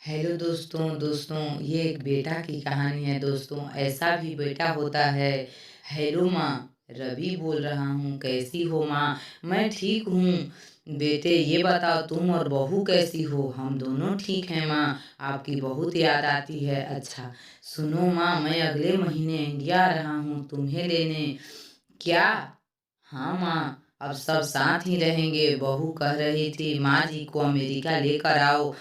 Hello दोस्तों दोस्तों ये एक बेटा की कहानी है दोस्तों। ऐसा भी बेटा होता है। हेलो माँ, रवि बोल रहा हूँ। कैसी हो माँ? मैं ठीक हूँ। बेटे ये बताओ, तुम और बहू कैसी हो? हम दोनों ठीक हैं माँ। आपकी बहुत याद आती है। अच्छा सुनो माँ, मैं अगले महीने इंडिया आ रहा हूँ तुम्हें लेने। क्या? हाँ माँ, अब सब साथ ही रहेंगे। बहू कह रही थी माँ जी को अमेरिका लेकर आओ,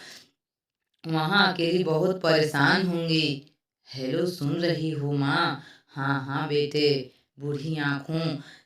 वहाँ अकेली बहुत परेशान होंगी। हेलो, सुन रही हो माँ? हाँ हाँ बेटे। बूढ़ी आंखों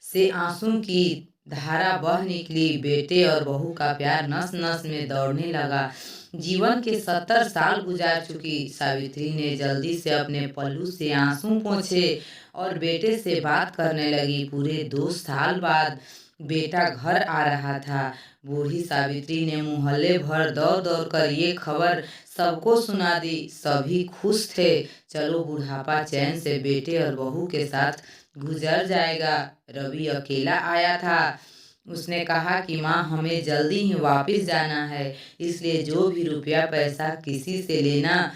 से आंसू की धारा बह निकली। बेटे और बहू का प्यार नस नस में दौड़ने लगा। जीवन के 70 साल गुजार चुकी सावित्री ने जल्दी से अपने पल्लू से आंसू पोंछे और बेटे से बात करने लगी। पूरे 2 साल बाद बेटा घर आ रहा था। बूढ़ी सावित्री ने मोहल्ले भर दौड़ दौड़ कर ये खबर सबको सुना दी। सभी खुश थे। चलो, बुढ़ापा चैन से बेटे और बहू के साथ गुजर जाएगा। रवि अकेला आया था। उसने कहा कि माँ, हमें जल्दी ही वापस जाना है, इसलिए जो भी रुपया पैसा किसी से लेना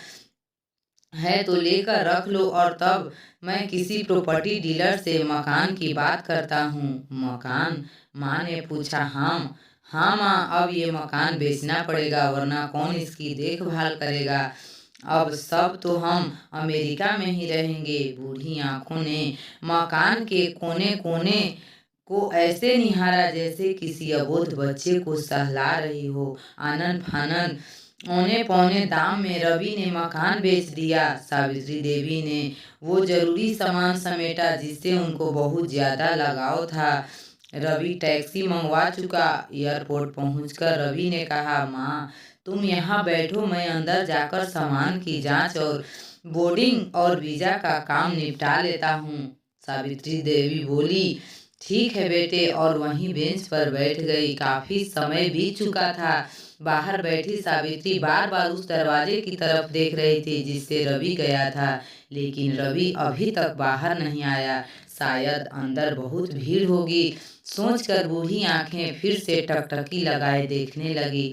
है तो लेकर रख लो, और तब मैं किसी प्रॉपर्टी डीलर से मकान की बात करता हूँ। मकान? माँ ने पूछा। हाँ हाँ माँ, अब ये मकान बेचना पड़ेगा, वरना कौन इसकी देखभाल करेगा। अब सब तो हम अमेरिका में ही रहेंगे। बूढ़ी आंखों ने मकान के कोने कोने को ऐसे निहारा जैसे किसी अबोध बच्चे को सहला रही हो। आनन फानन औने पौने दाम में रवि ने मकान बेच दिया। सावित्री देवी ने वो जरूरी सामान समेटा जिससे उनको बहुत ज्यादा लगाव था। रवि टैक्सी मंगवा चुका। एयरपोर्ट पहुंचकर रवि ने कहा, माँ तुम यहाँ बैठो, मैं अंदर जाकर सामान की जांच और बोर्डिंग और वीजा का काम निपटा लेता हूँ। सावित्री देवी बोली, ठीक है बेटे, और वहीं बेंच पर बैठ गई। काफी समय बीत चुका था। बाहर बैठी सावित्री बार बार उस दरवाजे की तरफ देख रही थी जिससे रवि गया था, लेकिन रवि अभी तक बाहर नहीं आया। शायद अंदर बहुत भीड़ होगी, सोचकर बूढ़ी आंखें फिर से टकटकी लगाए देखने लगी।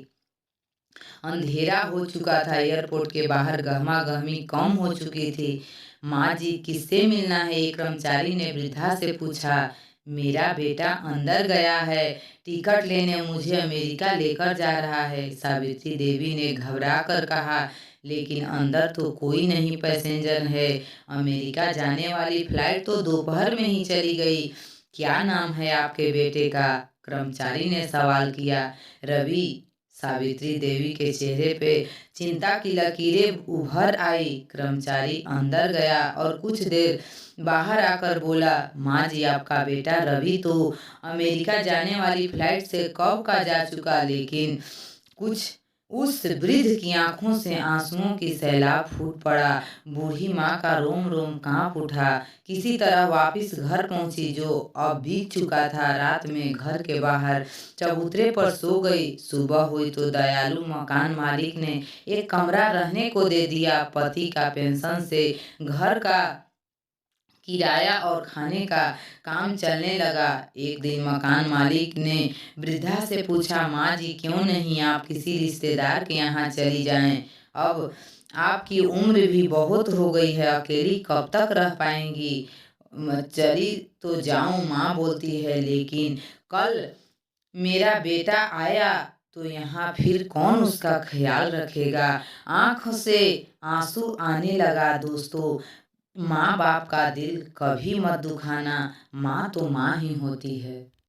अंधेरा हो चुका था। एयरपोर्ट के बाहर गहमा गहमी कम हो चुकी थी। माँ जी, किससे मिलना है? एक कर्मचारी ने वृद्धा से पूछा। मेरा बेटा अंदर गया है, टिकट लेने मुझे अमेरिका लेकर जा रहा है, सावित्री देवी ने घबरा कर कहा। लेकिन अंदर तो कोई नहीं पैसेंजर है। अमेरिका जाने वाली फ्लाइट तो दोपहर में ही चली गई। क्या नाम है आपके बेटे का? कर्मचारी ने सवाल किया। रवि। सावित्री देवी के चेहरे पे चिंता की लकीरें उभर आई। कर्मचारी अंदर गया और कुछ देर बाहर आकर बोला, माँ जी, आपका बेटा रवि तो अमेरिका जाने वाली फ्लाइट से कब का जा चुका, लेकिन कुछ उस वृद्ध की आंखों से आंसुओं की सैलाब फूट पड़ा। बूढ़ी माँ का रोम रोम कांप उठा। किसी तरह वापस घर पहुंची, जो अब बीत चुका था। रात में घर के बाहर चबूतरे पर सो गई। सुबह हुई तो दयालु मकान मालिक ने एक कमरा रहने को दे दिया। पति का पेंशन से घर का किराया और खाने का काम चलने लगा। एक दिन मकान मालिक ने वृद्धा से पूछा, माँ जी, क्यों नहीं आप किसी रिश्तेदार के यहाँ चली जाएं? अब आपकी उम्र भी बहुत हो गई है, अकेली कब तक रह पाएंगी? चली तो जाऊं, माँ बोलती है, लेकिन कल मेरा बेटा आया तो यहाँ फिर कौन उसका ख्याल रखेगा? आंख से आंसू आने लगा। दोस्तों, माँ बाप का दिल कभी मत दुखाना, माँ तो माँ ही होती है।